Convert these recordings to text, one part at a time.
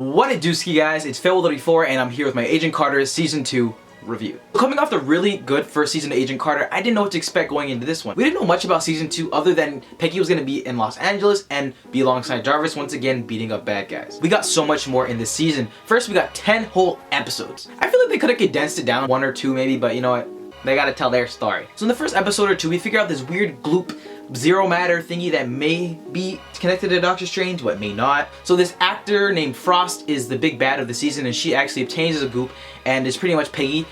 What it dooski guys, it's Fail34 and I'm here with my Agent Carter Season 2 review. Coming off the really good first season of Agent Carter, I didn't know what to expect going into this one. We didn't know much about Season 2 other than Peggy was going to be in Los Angeles and be alongside Jarvis once again beating up bad guys. We got so much more in this season. First we got 10 whole episodes. I feel like they could have condensed it down one or two maybe, but you know what? They gotta tell their story. So in the first episode or two, we figure out this weird gloop zero matter thingy that may be connected to Doctor Strange, but may not. So this actor named Frost is the big bad of the season, and she actually obtains a goop and is pretty much Peggy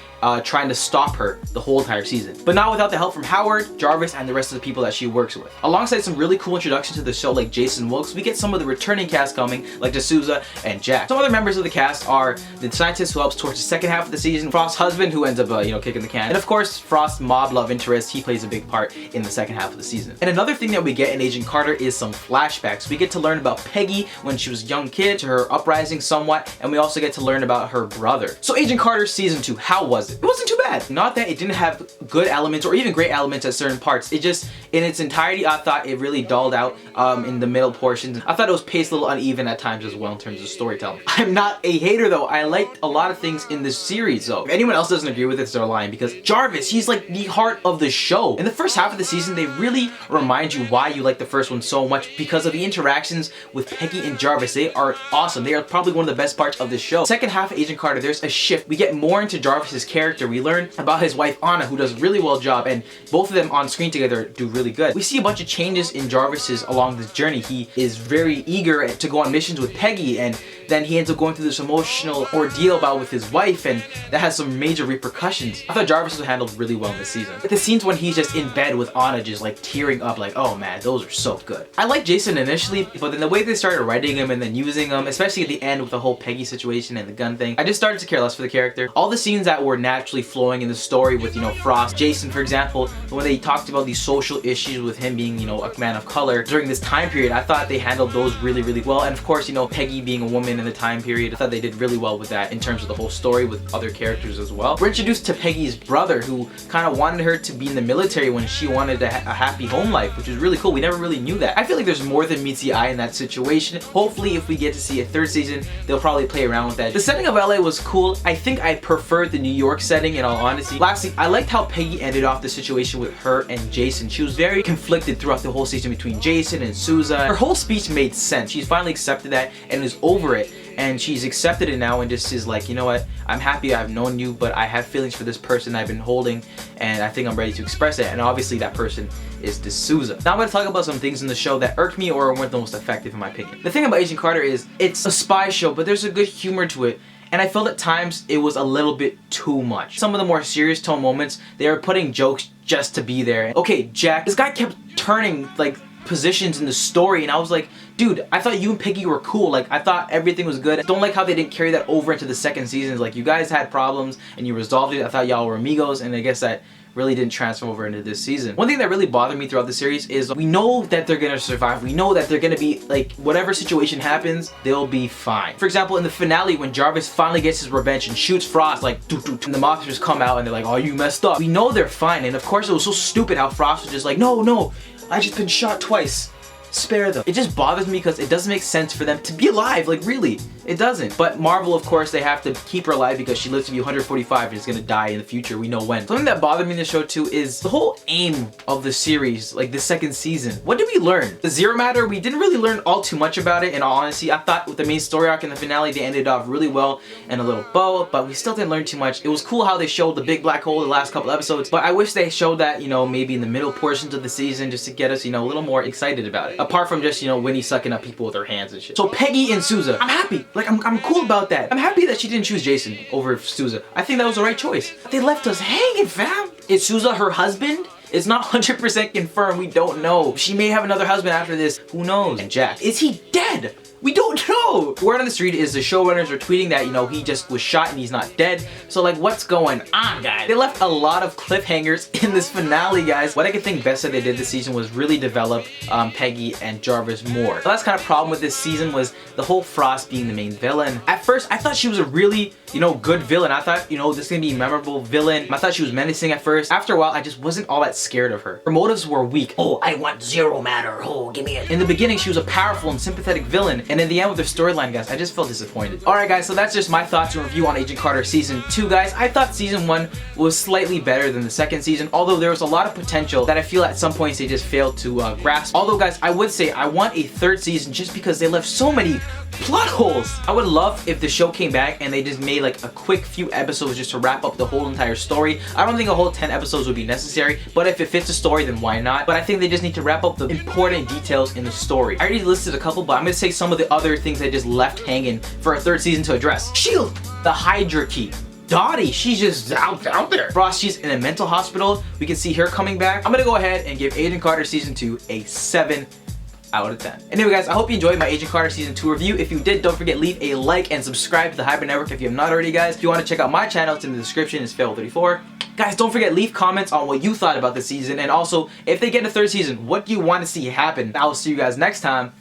trying to stop her the whole entire season. But not without the help from Howard, Jarvis, and the rest of the people that she works with. Alongside some really cool introductions to the show like Jason Wilkes, we get some of the returning cast coming like D'Souza and Jack. Some other members of the cast are the scientist who helps towards the second half of the season, Frost's husband who ends up kicking the can, and of course Frost's mob love interest. He plays a big part in the second half of the season. And another thing that we get in Agent Carter is some flashbacks. We get to learn about Peggy when she was a young kid, to her uprising somewhat, and we also get to learn about her brother. So Agent Carter Season 2, how was it? It wasn't too bad. Not that it didn't have good elements or even great elements at certain parts. It just, in its entirety, I thought it really dulled out in the middle portions. I thought it was paced a little uneven at times as well in terms of storytelling. I'm not a hater though. I liked a lot of things in this series though. If anyone else doesn't agree with it, they're lying, because Jarvis, he's like the heart of the show. In the first half of the season, they really remind you why you like the first one so much because of the interactions with Peggy and Jarvis. They are awesome. They are probably one of the best parts of the show. Second half of Agent Carter, there's a shift. We get more into Jarvis's character. We learn about his wife Anna, who does a really well job, and both of them on screen together do really good. We see a bunch of changes in Jarvis's along this journey. He is very eager to go on missions with Peggy, and then he ends up going through this emotional ordeal with his wife, and that has some major repercussions. I thought Jarvis was handled really well in this season. Like the scenes when he's just in bed with Anna just like tearing up, like, oh man, those are so good. I liked Jason initially, but then the way they started writing him and then using him, especially at the end with the whole Peggy situation and the gun thing, I just started to care less for the character. All the scenes that were naturally flowing in the story with, Frost, Jason, for example, when they talked about these social issues with him being, a man of color during this time period, I thought they handled those really, really well. And of course, Peggy being a woman in the time period, I thought they did really well with that in terms of the whole story with other characters as well. We're introduced to Peggy's brother, who kind of wanted her to be in the military when she wanted a happy home life, which is really cool. We never really knew that. I feel like there's more than meets the eye in that situation. Hopefully, if we get to see a third season, they'll probably play around with that. The setting of LA was cool. I think I preferred the New York setting in all honesty. Lastly, I liked how Peggy ended off the situation with her and Jason. She was very conflicted throughout the whole season between Jason and Souza. Her whole speech made sense. She's finally accepted that and is over it. And she's accepted it now and just is like, you know what, I'm happy I've known you, but I have feelings for this person I've been holding, and I think I'm ready to express it. And obviously that person is D'Souza. Now I'm going to talk about some things in the show that irked me or weren't the most effective in my opinion. The thing about Agent Carter is it's a spy show, but there's a good humor to it. And I felt at times it was a little bit too much. Some of the more serious tone moments, they were putting jokes just to be there. Okay, Jack, this guy kept turning like positions in the story, and I was like, dude, I thought you and Peggy were cool. Like, I thought everything was good. Don't like how they didn't carry that over into the second season. Like, you guys had problems and you resolved it. I thought y'all were amigos, and I guess that really didn't transfer over into this season. One thing that really bothered me throughout the series is we know that they're gonna survive. We know that they're gonna be, like, whatever situation happens, they'll be fine. For example, in the finale, when Jarvis finally gets his revenge and shoots Frost, like, doo -doo -doo, and the monsters come out and they're like, oh, you messed up. We know they're fine, and of course it was so stupid how Frost was just like, no, I just been shot twice. Spare them. It just bothers me because it doesn't make sense for them to be alive, like really, it doesn't. But Marvel, of course, they have to keep her alive because she lives to be 145 and is gonna die in the future, we know when. Something that bothered me in the show too is the whole aim of the series, like the second season. What did we learn? The Zero Matter, we didn't really learn all too much about it in all honesty. I thought with the main story arc in the finale, they ended off really well and a little bow, but we still didn't learn too much. It was cool how they showed the big black hole the last couple episodes, but I wish they showed that, maybe in the middle portions of the season just to get us, a little more excited about it. Apart from just, Winnie sucking up people with her hands and shit. So Peggy and Souza, I'm happy. Like, I'm cool about that. I'm happy that she didn't choose Jason over Souza. I think that was the right choice. They left us hanging, fam. Is Souza her husband? It's not 100% confirmed. We don't know. She may have another husband after this. Who knows? And Jack, is he dead? We don't know. Word on the street is the showrunners are tweeting that, he just was shot and he's not dead. So like, what's going on, guys? They left a lot of cliffhangers in this finale, guys. What I could think best that they did this season was really develop Peggy and Jarvis more. The last kind of problem with this season was the whole Frost being the main villain. At first, I thought she was a really, good villain. I thought, this is gonna be a memorable villain. I thought she was menacing at first. After a while, I just wasn't all that scared of her. Her motives were weak. Oh, I want Zero Matter. Oh, give me it. In the beginning, she was a powerful and sympathetic villain, And in the end with their storyline, guys, I just felt disappointed. Alright guys, so that's just my thoughts and review on Agent Carter Season 2, guys. I thought Season 1 was slightly better than the second season, although there was a lot of potential that I feel at some points they just failed to grasp. Although guys, I would say I want a third season just because they left so many plot holes. I would love if the show came back and they just made like a quick few episodes just to wrap up the whole entire story. I don't think a whole 10 episodes would be necessary, but if it fits the story, then why not? But I think they just need to wrap up the important details in the story. I already listed a couple, but I'm gonna say some of the other things they just left hanging for a third season to address. SHIELD! The Hydra key. Dottie, she's just out there. Frost, she's in a mental hospital. We can see her coming back. I'm gonna go ahead and give Agent Carter Season 2 a 7 out of 10. Anyway guys, I hope you enjoyed my Agent Carter Season 2 review. If you did, don't forget leave a like and subscribe to the Hyper Network if you have not already, guys. If you want to check out my channel, it's in the description. It's Fail34. Guys, don't forget, leave comments on what you thought about this season, and also if they get a third season, what do you want to see happen? I will see you guys next time.